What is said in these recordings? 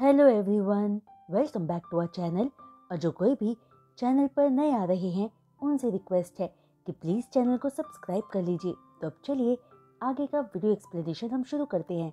Hello everyone, welcome back to our channel. और जो कोई भी चैनल पर नए आ रहे हैं उनसे रिक्वेस्ट है कि प्लीज़ चैनल को सब्सक्राइब कर लीजिए। तो अब चलिए आगे का वीडियो एक्सप्लेनेशन हम शुरू करते हैं।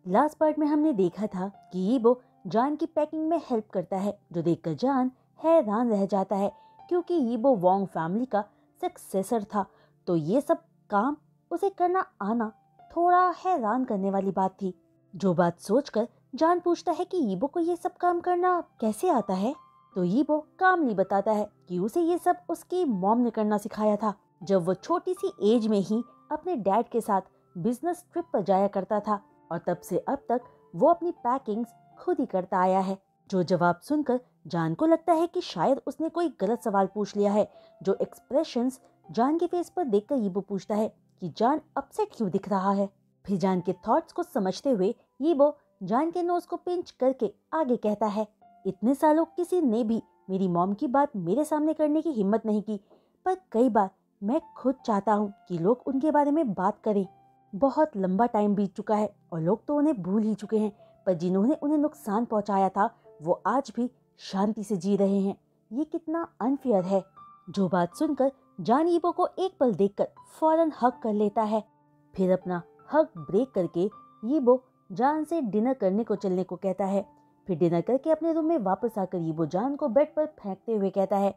लास्ट पार्ट में हमने देखा था कि यीबो जान की पैकिंग में हेल्प करता है, जो देखकर जान हैरान रह जाता है क्योंकि यीबो वोंग फैमिली का सक्सेसर था। तो ये सब काम उसे करना आना थोड़ा हैरान करने वाली बात थी। जो बात सोचकर जान पूछता है कि यीबो को ये सब काम करना कैसे आता है, तो यीबो कामली बताता है कि उसे ये सब उसकी मॉम ने करना सिखाया था जब वो छोटी सी एज में ही अपने डैड के साथ बिजनेस ट्रिप पर जाया करता था, और तब से अब तक वो अपनी पैकिंग्स खुद ही करता आया है। जो जवाब सुनकर जान को लगता है कि शायद उसने कोई गलत सवाल पूछ लिया है। जो एक्सप्रेशंस जान के फेस पर देखकर यीबो पूछता है कि जान अपसेट क्यों दिख रहा है। फिर जान के थॉट्स को समझते हुए यीबो जान के नोज को पिंच करके आगे कहता है, इतने सालों किसी ने भी मेरी मॉम की बात मेरे सामने करने की हिम्मत नहीं की, पर कई बार मैं खुद चाहता हूँ कि लोग उनके बारे में बात करें। बहुत लंबा टाइम बीत चुका है और लोग तो उन्हें भूल ही चुके हैं, पर जिन्होंने उन्हें नुकसान पहुंचाया था वो आज भी शांति से जी रहे हैं। ये कितना अनफेयर है। जो बात सुनकर जान यीबो को एक पल देखकर फौरन हग कर लेता है। फिर अपना हग ब्रेक करके यीबो जान से डिनर करने को चलने को कहता है। फिर डिनर करके अपने रूम में वापस आकर यीबो जान को बेड पर फेंकते हुए कहता है,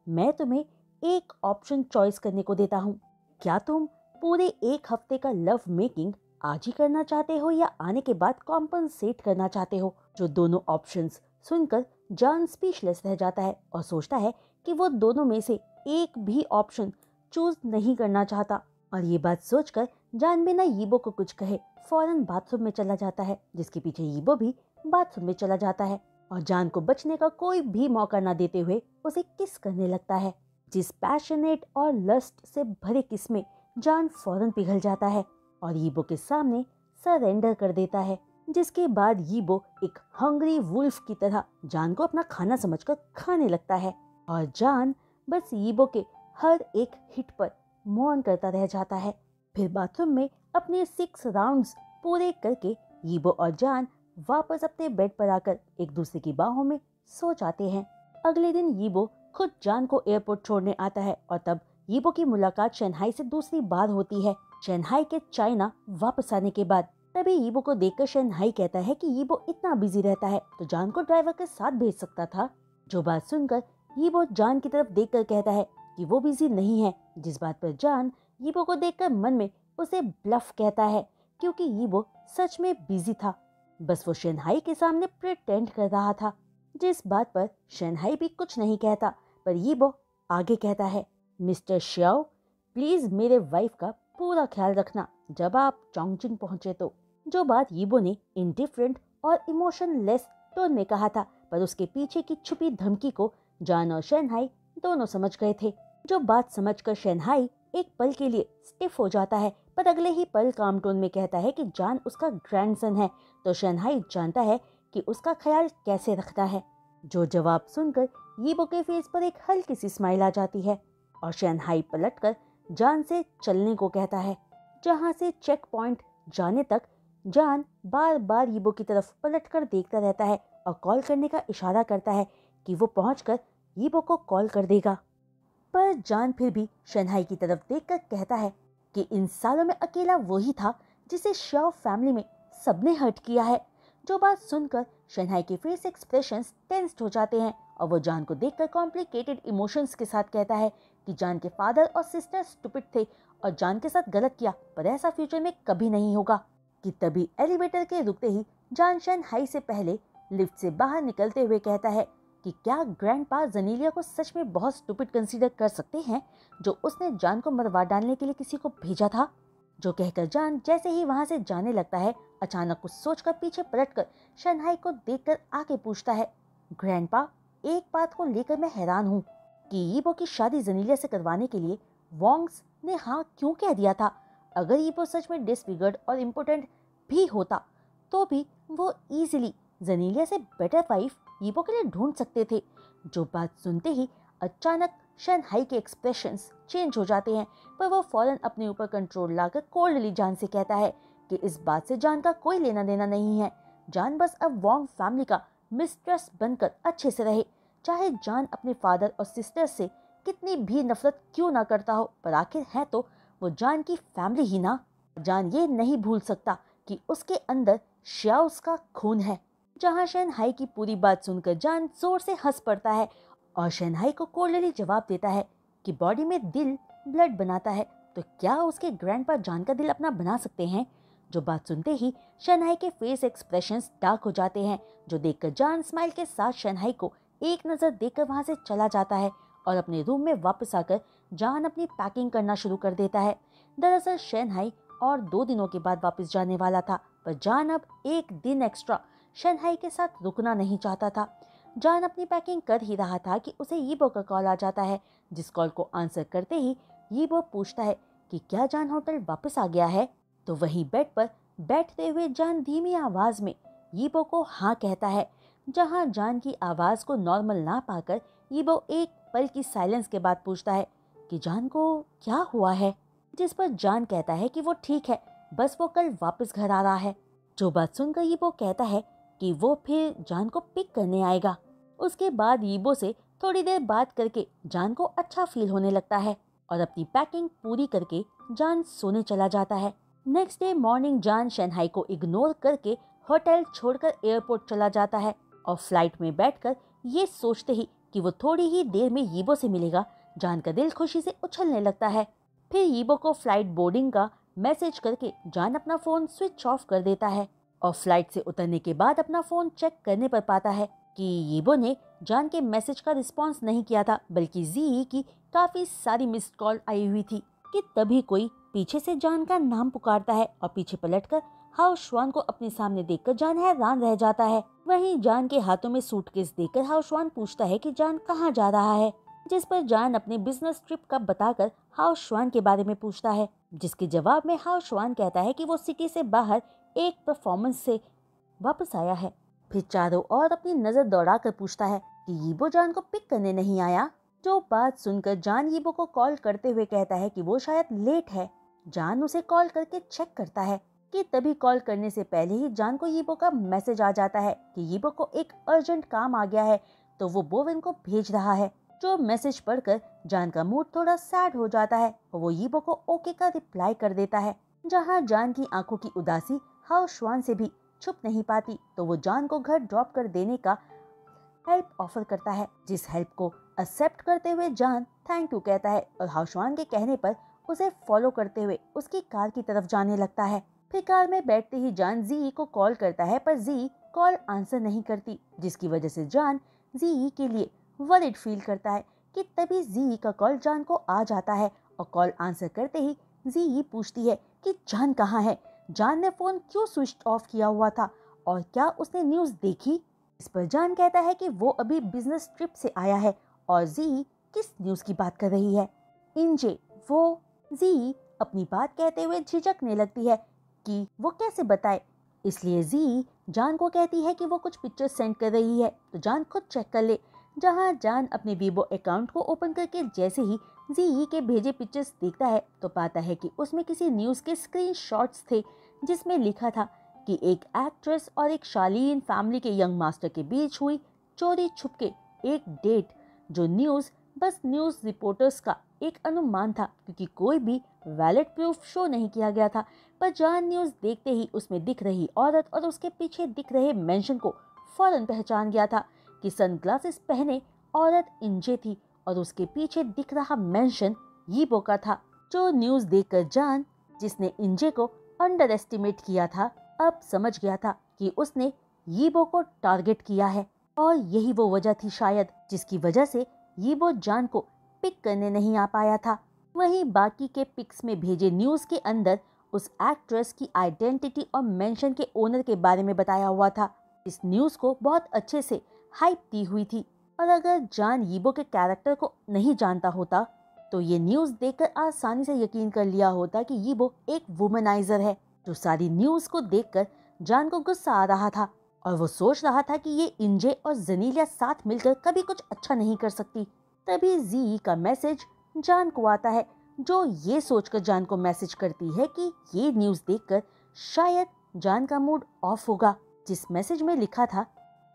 मैं तुम्हें एक ऑप्शन चॉइस करने को देता हूँ। क्या तुम पूरे एक हफ्ते का लव मेकिंग आज ही करना चाहते हो या आने के बाद कॉम्पनसेट करना चाहते हो? जो दोनों ऑप्शंस सुनकर जान स्पीचलेस रह जाता है और सोचता है कि वो दोनों में से एक भी ऑप्शन चूज नहीं करना चाहता। और ये बात सोचकर जान बिना यीबो को कुछ कहे फौरन बाथरूम में चला जाता है, जिसके पीछे यीबो भी बाथरूम में चला जाता है और जान को बचने का कोई भी मौका ना देते हुए उसे किस करने लगता है। जिस पैशनेट और लस्ट से भरे किस में जान फौरन पिघल जाता है और यीबो के सामने सरेंडर कर देता है। जिसके बाद यीबो एक हंग्री वुल्फ की तरह जान को अपना खाना समझकर खाने लगता है और जान बस यीबो के हर एक हिट पर मौन करता रह जाता है। फिर बाथरूम में अपने 6 राउंड्स पूरे करके यीबो और जान वापस अपने बेड पर आकर एक दूसरे की बाहों में सो जाते हैं। अगले दिन यीबो खुद जान को एयरपोर्ट छोड़ने आता है और तब यीबो की मुलाकात शंघाई से दूसरी बार होती है। शंघाई के चाइना वापस आने के बाद तभी यीबो को देखकर शंघाई कहता है कि यीबो इतना बिजी रहता है तो जान को ड्राइवर के साथ भेज सकता था। जो बात सुनकर यीबो जान की तरफ देखकर कहता है कि वो बिजी नहीं है, जिस बात पर जान यीबो को देखकर मन में उसे ब्लफ कहता है क्योंकि यीबो सच में बिजी था, बस वो शंघाई के सामने प्रिटेंड कर रहा था। जिस बात पर शंघाई भी कुछ नहीं कहता, पर यीबो आगे कहता है, मिस्टर श्याओ प्लीज मेरे वाइफ का पूरा ख्याल रखना जब आप चोंगजिंग पहुंचे तो। जो बात यीबो ने इंडिफरेंट और इमोशनलेस टोन में कहा था, पर उसके पीछे की छुपी धमकी को जान और शंघाई दोनों समझ गए थे। जो बात समझकर शंघाई एक पल के लिए स्टिफ हो जाता है, पर अगले ही पल काम टोन में कहता है कि जान उसका ग्रैंडसन है, तो शंघाई जानता है कि उसका ख्याल कैसे रखता है। जो जवाब सुनकर यीबो के फेस पर एक हल्की सी स्माइल आ जाती है और शंघाई पलटकर जान से चलने को कहता है। जहां से चेक पॉइंट जाने तक जान बार बार यीबो की तरफ पलटकर देखता रहता है और कॉल करने का इशारा करता है कि वो पहुंचकर यीबो को कॉल कर देगा। पर जान फिर भी शंघाई की तरफ देखकर कहता है कि इन सालों में अकेला वही था जिसे श्याओ फैमिली में सबने हर्ट किया है। जो बात सुनकर शंघाई के फेस एक्सप्रेशंस टेंस्ड हो जाते हैं और वो जान को देखकर कॉम्प्लिकेटेड इमोशंस के साथ कहता है कि जान के फादर और सिस्टर स्टूपिड थे और जान के साथ गलत किया, पर ऐसा फ्यूचर में कभी नहीं होगा। कि तभी एलिवेटर के रुकते ही जान शंघाई से पहले लिफ्ट से बाहर निकलते हुए कहता है कि क्या ग्रैंडपा जनीलिया को सच में बहुत स्टूपिड कंसीडर कर सकते हैं जो उसने जान को मरवा डालने के लिए किसी को भेजा था। जो कहकर जान जैसे ही वहां से जाने लगता है, अचानक कुछ सोचकर पीछे पलटकर शंघाई को देखकर आके पूछता है, ग्रैंडपा एक बात को लेकर मैं हैरान हूँ कि यीबो की शादी जनीलिया से करवाने के लिए वोंग्स ने हाँ क्यों कह दिया था। अगर यीबो सच में डिसफिगर्ड और इम्पोर्टेंट भी होता तो भी वो इजीली जनीलिया से बेटर वाइफ यीबो के लिए ढूंढ सकते थे। जो बात सुनते ही अचानक शंघाई के एक्सप्रेशंस चेंज हो जाते हैं, पर वो फौरन अपने ऊपर कंट्रोल लाकर कोल्डली जान से कहता है कि इस बात से जान का कोई लेना देना नहीं है। जान बस अब वॉन्ग फैमिली का मिस्ट्रेस बनकर अच्छे से रहे। चाहे जान अपने फादर और सिस्टर से कितनी भी नफरत क्यों ना करता हो, पर आखिर है तो वो जान की फैमिली ही ना। जान ये नहीं भूल सकता कि उसके अंदर श्याओस का खून है। जहां शनहाई की पूरी बात सुनकर जान जोर से हंस पड़ता है और शनहाई को कोल्डली जवाब देता है कि बॉडी में दिल ब्लड बनाता है, तो क्या उसके ग्रैंडपा जान का दिल अपना बना सकते हैं। जो बात सुनते ही शनहाई के फेस एक्सप्रेशंस डार्क हो जाते हैं, जो देखकर जान स्माइल के साथ शनहाई को एक नज़र देखकर वहां से चला जाता है और अपने रूम में वापस आकर जान अपनी पैकिंग करना शुरू कर देता है। दरअसल शनहाई और 2 दिनों के बाद वापस जाने वाला था, पर जान अब एक दिन एक्स्ट्रा शनहाई के साथ रुकना नहीं चाहता था। जान अपनी पैकिंग कर ही रहा था कि उसे यीबो का कॉल आ जाता है, जिस कॉल को आंसर करते ही यीबो पूछता है कि क्या जान होटल वापस आ गया है। तो वहीं बेड पर बैठते हुए जान धीमी आवाज में यीबो को हाँ कहता है। जहां जान की आवाज को नॉर्मल ना पाकर यीबो एक पल की साइलेंस के बाद पूछता है कि जान को क्या हुआ है, जिस पर जान कहता है कि वो ठीक है, बस वो कल वापस घर आ रहा है। जो बात सुनकर यीबो कहता है कि वो फिर जान को पिक करने आएगा। उसके बाद यीबो से थोड़ी देर बात करके जान को अच्छा फील होने लगता है और अपनी पैकिंग पूरी करके जान सोने चला जाता है। नेक्स्ट डे मॉर्निंग जान शनहाई को इग्नोर करके होटल छोड़कर एयरपोर्ट चला जाता है और फ्लाइट में बैठकर ये सोचते ही कि वो थोड़ी ही देर में यीबो से मिलेगा, जान का दिल खुशी से उछलने लगता है। फिर यीबो को फ्लाइट बोर्डिंग का मैसेज करके जान अपना फोन स्विच ऑफ कर देता है और फ्लाइट से उतरने के बाद अपना फोन चेक करने पर पाता है कि यीबो ने जान के मैसेज का रिस्पांस नहीं किया था, बल्कि जी की काफी सारी मिस्ड कॉल आई हुई थी। कि तभी कोई पीछे से जान का नाम पुकारता है और पीछे पलटकर हाओ श्वान को अपने सामने देखकर जान हैरान रह जाता है। वहीं जान के हाथों में सूटकेस देखकर हाओ श्वान पूछता है कि जान कहाँ जा रहा है, जिस पर जान अपने बिजनेस ट्रिप का बताकर हाओ श्वान के बारे में पूछता है, जिसके जवाब में हाओ श्वान कहता है कि वो सिटी से बाहर एक परफॉर्मेंस से वापस आया है। फिर चारों ओर अपनी नजर दौड़ाकर पूछता है कि यीबो जान को पिक करने नहीं आया। जो बात सुनकर जान यीबो को कॉल करते हुए कहता है कि वो शायद लेट है। जान उसे कॉल करके चेक करता है कि तभी कॉल करने से पहले ही जान को यीबो का मैसेज आ जाता है कि यीबो को एक अर्जेंट काम आ गया है, तो वो बोवेन को भेज रहा है। जो मैसेज पढ़कर जान का मूड थोड़ा सैड हो जाता है और वो यीबो को ओके का रिप्लाई कर देता है। जहाँ जान की आंखों की उदासी हाओ श्वान से भी छुप नहीं पाती, तो वो जान को घर ड्रॉप कर देने का हेल्प ऑफर करता है, जिस हेल्प को एक्सेप्ट करते हुए जान थैंक यू कहता है और हाओ श्वान के कहने पर उसे फॉलो करते हुए उसकी कार की तरफ जाने लगता है। फिर कार में बैठते ही जान जी को कॉल करता है, पर जी कॉल आंसर नहीं करती, जिसकी वजह से जान जी के लिए वरीड फील करता है। कि तभी जी का कॉल जान को आ जाता है और कॉल आंसर करते ही जी पूछती है कि जान कहाँ है, जान ने फोन क्यों स्विच ऑफ किया हुआ था और क्या उसने न्यूज देखी। इस पर जान कहता है कि वो अभी बिजनेस ट्रिप से आया है और जी किस न्यूज की बात कर रही है। इंजे वो जी अपनी बात कहते हुए झिझकने लगती है कि वो कैसे बताए, इसलिए जी जान को कहती है कि वो कुछ पिक्चर्स सेंड कर रही है, तो जान खुद चेक कर ले। जहां जान अपने वीबो अकाउंट को ओपन करके जैसे ही जी के भेजे पिक्चर्स देखता है तो पाता है कि उसमें किसी न्यूज़ के स्क्रीनशॉट्स थे, जिसमें लिखा था कि एक एक्ट्रेस और एक शालीन फैमिली के यंग मास्टर के बीच हुई चोरी छुपके एक डेट, जो न्यूज़ बस न्यूज़ रिपोर्टर्स का एक अनुमान था, क्योंकि कोई भी वैलिड प्रूफ शो नहीं किया गया था। पर जान न्यूज़ देखते ही उसमें दिख रही औरत और उसके पीछे दिख रहे मेंशन को फौरन पहचान गया था कि सनग्लासेस पहने औरत इंजे थी और उसके पीछे दिख रहा मेंशन यीबो का था। जो न्यूज़ देखकर जान, जिसने इंजे को अंडर एस्टिमेट किया था, अब समझ गया था कि उसने यीबो को टारगेट किया है और यही वो वजह थी शायद जिसकी वजह से यीबो जान को पिक करने नहीं आ पाया था। वहीं बाकी के पिक्स में भेजे न्यूज़ के अंदर उस एक्ट्रेस की आइडेंटिटी और मेंशन के ओनर के बारे में बताया हुआ था। इस न्यूज़ को बहुत अच्छे से हाइप दी हुई थी और अगर जान यीबो के कैरेक्टर को नहीं जानता होता तो ये न्यूज़ देखकर आसानी से यकीन कर लिया होता कि यीबो एक वुमनाइजर है। जो सारी न्यूज़ को देखकर जान को गुस्सा आ रहा था और वो सोच रहा था कि ये इंजे और जनीलिया साथ मिलकर कभी कुछ अच्छा नहीं कर सकती। तभी जी का मैसेज जान को आता है, जो ये सोचकर जान को मैसेज करती है कि ये न्यूज़ देखकर शायद जान का मूड ऑफ होगा। जिस मैसेज में लिखा था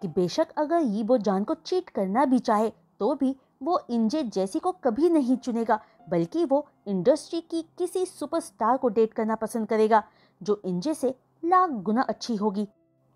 कि बेशक अगर यीबो जान को चीट करना भी चाहे तो भी वो इंजे जैसी को कभी नहीं चुनेगा, बल्कि वो इंडस्ट्री की किसी सुपरस्टार को डेट करना पसंद करेगा जो इंजे से लाख गुना अच्छी होगी।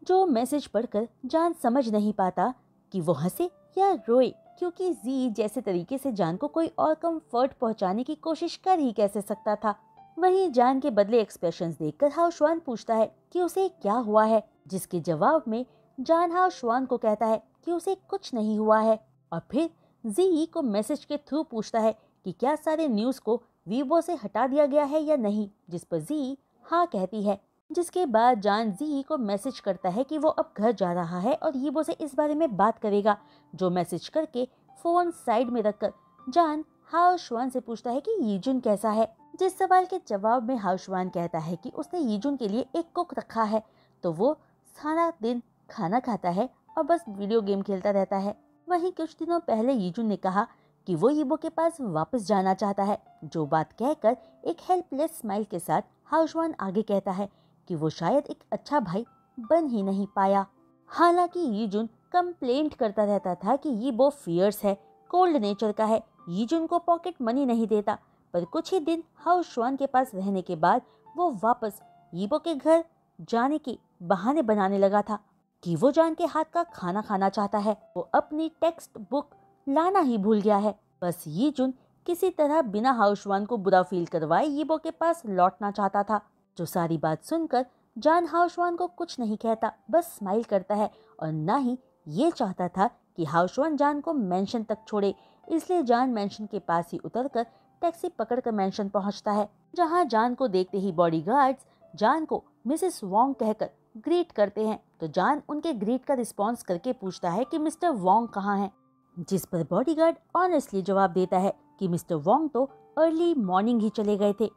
जो मैसेज पढ़कर जान समझ नहीं पाता कि वो हंसे या रोए, क्योंकि जी जैसे तरीके से जान को कोई और कंफर्ट पहुंचाने की कोशिश कर ही कैसे सकता था। वहीं जान के बदले एक्सप्रेशंस देखकर हाओशुआन पूछता है कि उसे क्या हुआ है, जिसके जवाब में जान हाओशुआन को कहता है कि उसे कुछ नहीं हुआ है, और फिर जी को मैसेज के थ्रू पूछता है कि क्या सारे न्यूज़ को वीबो से हटा दिया गया है या नहीं, जिस पर जी हाँ कहती है। जिसके बाद जान जी को मैसेज करता है कि वो अब घर जा रहा है और यीबो से इस बारे में बात करेगा। जो मैसेज करके फोन साइड में रखकर जान हाओशुआन से पूछता है कि यीजुन कैसा है, जिस सवाल के जवाब में हाओशुआन कहता है कि उसने यीजुन के लिए एक कुक रखा है, तो वो सारा दिन खाना खाता है और बस वीडियो गेम खेलता रहता है। वहीं कुछ दिनों पहले यीजुन ने कहा कि वो यीबो के पास वापस जाना चाहता है, जो बात कहकर एक हेल्पलेस स्माइल के साथ हाओशुआन आगे कहता है कि वो शायद एक अच्छा भाई बन ही नहीं पाया। हालांकि यीजुन कंप्लेंट करता रहता था कि यीबो फियर्स है, कोल्ड नेचर का है, यीजुन को पॉकेट मनी नहीं देता, पर कुछ ही दिन हाओशुआन के पास रहने के बाद वो वापस यीबो के घर जाने के बहाने बनाने लगा था कि वो जान के हाथ का खाना खाना चाहता है। वो अपनी टेक्स्ट बुक लाना ही भूल गया है। बस यीजुन किसी तरह बिना हाओशुआन को बुरा फील करवाए यीबो के पास लौटना चाहता था। जो सारी बात सुनकर जान हाओशुआन को कुछ नहीं कहता, बस स्माइल करता है और ना ही ये चाहता था कि हाओशुआन जान को मेंशन तक छोड़े। इसलिए जान मेंशन के पास ही उतरकर टैक्सी पकड़कर मेंशन पहुंचता है, जहां जान को देखते ही बॉडीगार्ड्स जान को मिसेस वोंग कहकर ग्रीट करते हैं। तो जान उनके ग्रीट का रिस्पॉन्स करके पूछता है कि मिस्टर वोंग कहाँ हैं, जिस पर बॉडीगार्ड ऑनेस्टली जवाब देता है कि मिस्टर वोंग तो अर्ली मॉर्निंग ही चले गए थे।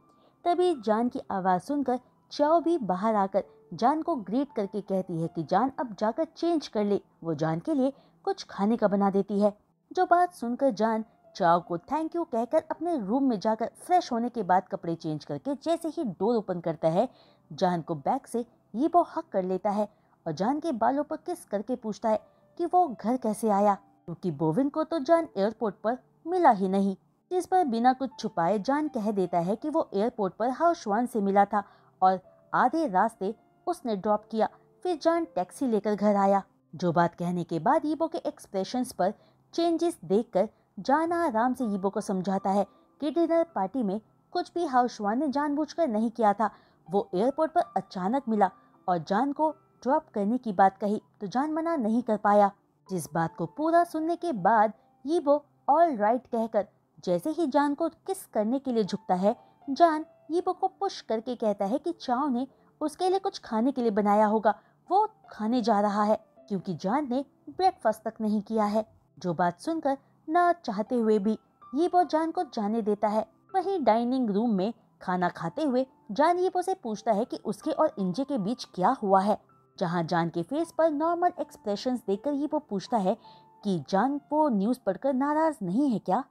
तभी जान की आवाज़ सुनकर चाओ भी बाहर आकर जान को ग्रीट करके कहती है कि जान अब जाकर चेंज कर ले। वो जान के लिए कुछ खाने का बना देती है। जो बात सुनकर जान चाओ को थैंक यू कहकर अपने रूम में जाकर फ्रेश होने के बाद कपड़े चेंज करके जैसे ही डोर ओपन करता है, जान को बैक से यीबो हक कर लेता है और जान के बालों पर किस करके पूछता है कि वो घर कैसे आया, क्योंकि बोविन को तो जान एयरपोर्ट पर मिला ही नहीं। जिस पर बिना कुछ छुपाए जान कह देता है कि वो एयरपोर्ट पर हाओशुआन से मिला था और आधे रास्ते उसने ड्रॉप किया। फिर जान टैक्सी लेकर घर आया। जो बात कहने के बाद यीबो के एक्सप्रेशंस पर चेंजेस देखकर जान आराम से यीबो को समझाता है कि डिनर पार्टी में कुछ भी हाओशुआन ने जानबूझकर नहीं किया था। वो एयरपोर्ट पर अचानक मिला और जान को ड्रॉप करने की बात कही तो जान मना नहीं कर पाया। जिस बात को पूरा सुनने के बाद यीबो ऑल राइट कहकर जैसे ही जान को किस करने के लिए झुकता है, जान यीबो को पुश करके कहता है कि चाओ ने उसके लिए कुछ खाने के लिए बनाया होगा, वो खाने जा रहा है, क्योंकि जान ने ब्रेकफास्ट तक नहीं किया है। जो बात सुनकर ना चाहते हुए भी यीबो जान को जाने देता है। वहीं डाइनिंग रूम में खाना खाते हुए जान यीबो से पूछता है कि उसके और इंजे के बीच क्या हुआ है, जहां जान के फेस पर नॉर्मल एक्सप्रेशंस देखकर यीबो पूछता है कि जान वो न्यूज़ पढ़कर नाराज नहीं है क्या,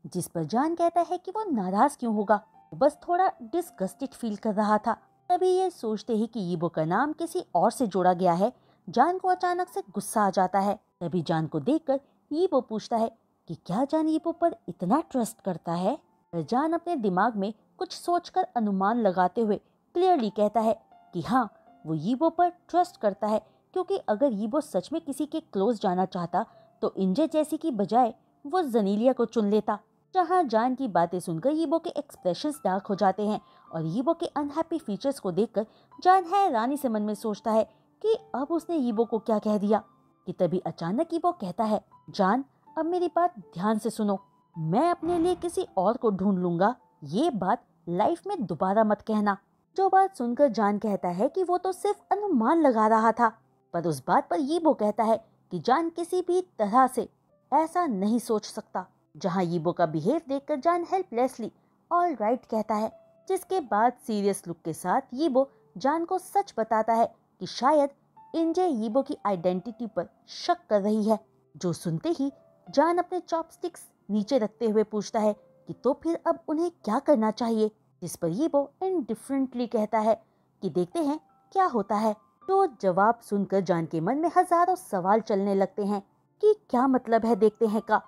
जिस पर जान कहता है कि वो नाराज क्यों होगा, वो बस थोड़ा डिसगस्टेड फील कर रहा था। तभी ये सोचते ही कि यीबो का नाम किसी और से जोड़ा गया है, जान को अचानक से गुस्सा आ जाता है। तभी जान को देखकर यीबो पूछता है कि क्या जान यीबो पर इतना ट्रस्ट करता है। जान अपने दिमाग में कुछ सोचकर अनुमान लगाते हुए क्लियरली कहता है कि हाँ, वो यीबो पर ट्रस्ट करता है, क्योंकि अगर यीबो सच में किसी के क्लोज जाना चाहता तो इंजे जैसी की बजाय वो जनीलिया को चुन लेता। जहाँ जान की बातें सुनकर यीबो के एक्सप्रेशंस डार्क हो जाते हैं और यीबो के अनहैप्पी फीचर्स को देखकर जान हैरानी से मन में सोचता है कि अब उसने यीबो को क्या कह दिया। कि तभी अचानक यीबो कहता है, जान अब मेरी बात ध्यान से सुनो, मैं अपने लिए किसी और को ढूंढ लूंगा, ये बात लाइफ में दोबारा मत कहना। जो बात सुनकर जान कहता है कि वो तो सिर्फ अनुमान लगा रहा था, पर उस बात पर यीबो कहता है कि जान किसी भी तरह से ऐसा नहीं सोच सकता। जहां यीबो का बिहेव देखकर जान हेल्पलेसली ऑल राइट कहता है, जिसके बाद सीरियस लुक के साथ यीबो जान को सच बताता है कि शायद इंजे यीबो की आइडेंटिटी पर शक कर रही है। जो सुनते ही जान अपने चॉपस्टिक्स नीचे रखते हुए पूछता है कि तो फिर अब उन्हें क्या करना चाहिए, जिस पर यीबो इनडिफरेंटली कहता है कि देखते हैं क्या होता है। तो जवाब सुनकर जान के मन में हजारों सवाल चलने लगते हैं कि क्या मतलब है देखते हैं का।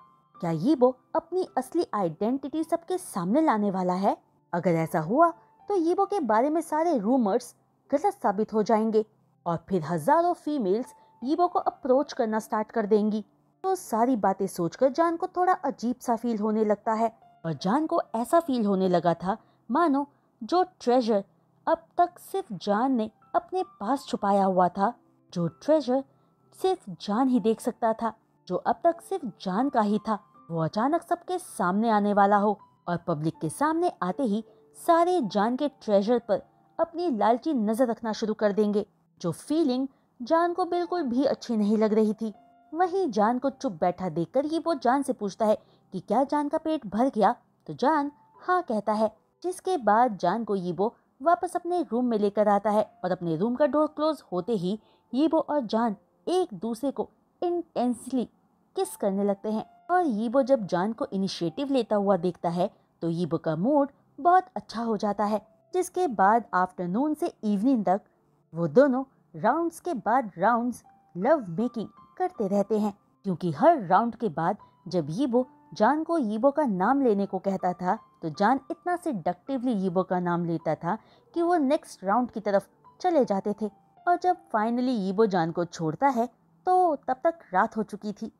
क्या यीबो अपनी असली आइडेंटिटी सबके सामने लाने वाला है? अगर ऐसा हुआ तो यीबो के बारे में सारे रूमर्स गलत साबित हो जाएंगे और फिर हजारों फीमेल्स यीबो को अप्रोच करना स्टार्ट कर देंगी। तो सारी बातें सोचकर जान को थोड़ा अजीब सा फील होने लगता है और जान को ऐसा फील होने लगा था मानो जो ट्रेजर अब तक सिर्फ जान ने अपने पास छुपाया हुआ था, जो ट्रेजर सिर्फ जान ही देख सकता था, जो अब तक सिर्फ जान का ही था, वो अचानक सबके सामने आने वाला हो और पब्लिक के सामने आते ही सारे जान के ट्रेजर पर अपनी लालची नजर रखना शुरू कर देंगे। जो फीलिंग जान को बिल्कुल भी अच्छी नहीं लग रही थी। वहीं जान को चुप बैठा देखकर ही वो जान से पूछता है कि क्या जान का पेट भर गया, तो जान हाँ कहता है, जिसके बाद जान को यीबो वापस अपने रूम में लेकर आता है और अपने रूम का डोर क्लोज होते ही यीबो और जान एक दूसरे को इंटेंसली किस करने लगते हैं। और यीबो जब जान को इनिशिएटिव लेता हुआ देखता है तो यीबो का मूड बहुत अच्छा हो जाता है, जिसके बाद आफ्टरनून से इवनिंग तक वो दोनों राउंड्स के बाद राउंड्स लव मेकिंग करते रहते हैं। क्योंकि हर राउंड के बाद जब यीबो जान को यीबो का नाम लेने को कहता था तो जान इतना सेडक्टिवली यीबो का नाम लेता था कि वो नेक्स्ट राउंड की तरफ चले जाते थे। और जब फाइनली यीबो जान को छोड़ता है तो तब तक रात हो चुकी थी।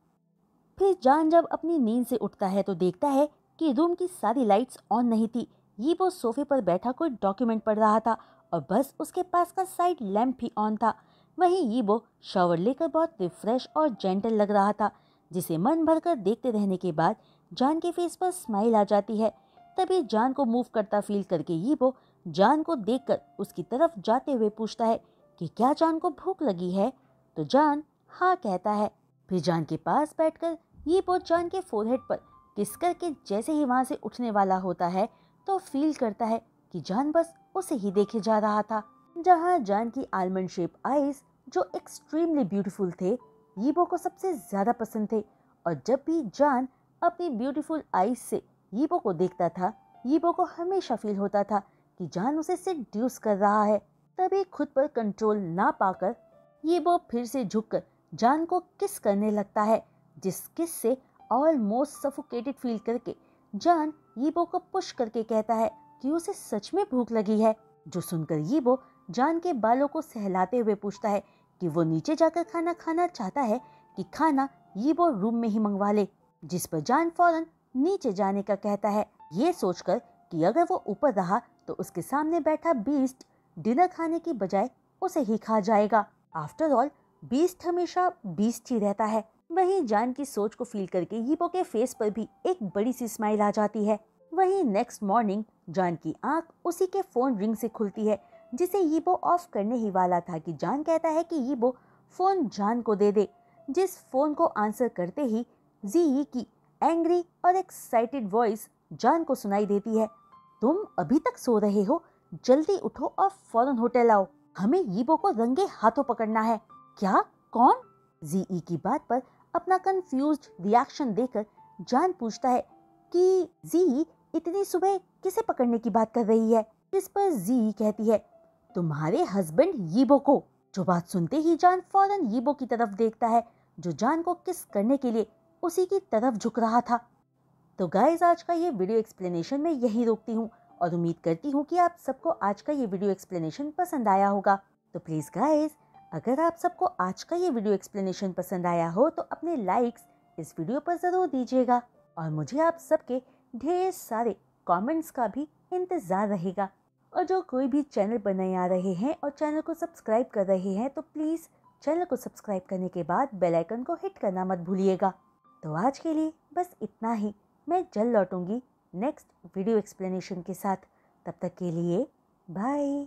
फिर जान जब अपनी नींद से उठता है तो देखता है कि रूम की सारी लाइट्स ऑन नहीं थी। यीबो सोफे पर बैठा कोई डॉक्यूमेंट पढ़ रहा था और बस उसके पास का साइड लैंप भी ऑन था। वहीं यीबो शावर लेकर बहुत रिफ्रेश और जेंटल लग रहा था, जिसे मन भरकर देखते रहने के बाद जान के फेस पर स्माइल आ जाती है। तभी जान को मूव करता फील करके यीबो जान को देखकर उसकी तरफ जाते हुए पूछता है कि क्या जान को भूख लगी है, तो जान हाँ कहता है। फिर जान के पास बैठकर यीबो जान के फोरहेड पर किस करके जैसे ही वहां से उठने वाला होता है तो फील करता है कि जान बस उसे ही देखे जा रहा था। जहां जान की आलमंड शेप आईज जो एक्सट्रीमली ब्यूटीफुल थे यीबो को सबसे ज्यादा पसंद थे। और जब भी जान अपनी ब्यूटीफुल आईज से यीबो को देखता था यीबो को हमेशा फील होता था कि जान उसे सेड्यूस कर रहा है। तभी खुद पर कंट्रोल ना पाकर यीबो फिर से झुककर जान को किस करने लगता है, जिस किस से ऑलमोस्ट सफोकेटेड फील करके जान यीबो को पुश करके कहता है कि उसे सच में भूख लगी है। जो सुनकर यीबो जान के बालों को सहलाते हुए पूछता है कि वो नीचे जाकर खाना खाना चाहता है कि खाना यीबो रूम में ही मंगवा ले, जिस पर जान फौरन नीचे जाने का कहता है, ये सोचकर कि अगर वो ऊपर रहा तो उसके सामने बैठा बीस्ट डिनर खाने की बजाय उसे ही खा जाएगा। आफ्टर ऑल बीस्ट हमेशा बीस्ट ही रहता है। वहीं जान की सोच को फील करके यीबो के फेस पर भी एक बड़ी सी स्माइल आ जाती है। वहीं नेक्स्ट मॉर्निंग जान की आंख उसी के फोन रिंग से खुलती है, जिसे यीबो ऑफ करने ही वाला था कि जान कहता है कि यीबो फोन जान को दे दे। जिस फोन को आंसर करते ही जी की एंग्री और एक्साइटेड वॉइस जान को सुनाई देती है, तुम अभी तक सो रहे हो, जल्दी उठो और फौरन होटल आओ, हमें यीबो को रंगे हाथों पकड़ना है। क्या? कौन? जी की बात पर अपना कंफ्यूज्ड रिएक्शन देकर जान पूछता है कि जी इतनी सुबह किसे पकड़ने की बात कर रही है। इस पर जी कहती है, तुम्हारे हस्बैंड यीबो को। जो बात सुनते ही जान फौरन यीबो की तरफ देखता है, जो जान को किस करने के लिए उसी की तरफ झुक रहा था। तो गाइज आज का ये वीडियो एक्सप्लेनेशन मैं यही रोकती हूँ और उम्मीद करती हूँ कि आप सबको आज का ये वीडियो एक्सप्लेनेशन पसंद आया होगा। तो प्लीज गाइज अगर आप सबको आज का ये वीडियो एक्सप्लेनेशन पसंद आया हो तो अपने लाइक्स इस वीडियो पर जरूर दीजिएगा और मुझे आप सबके ढेर सारे कमेंट्स का भी इंतजार रहेगा। और जो कोई भी चैनल पर नए आ रहे हैं और चैनल को सब्सक्राइब कर रहे हैं तो प्लीज़ चैनल को सब्सक्राइब करने के बाद बेल आइकन को हिट करना मत भूलिएगा। तो आज के लिए बस इतना ही। मैं जल्द लौटूंगी नेक्स्ट वीडियो एक्सप्लेनेशन के साथ। तब तक के लिए बाय।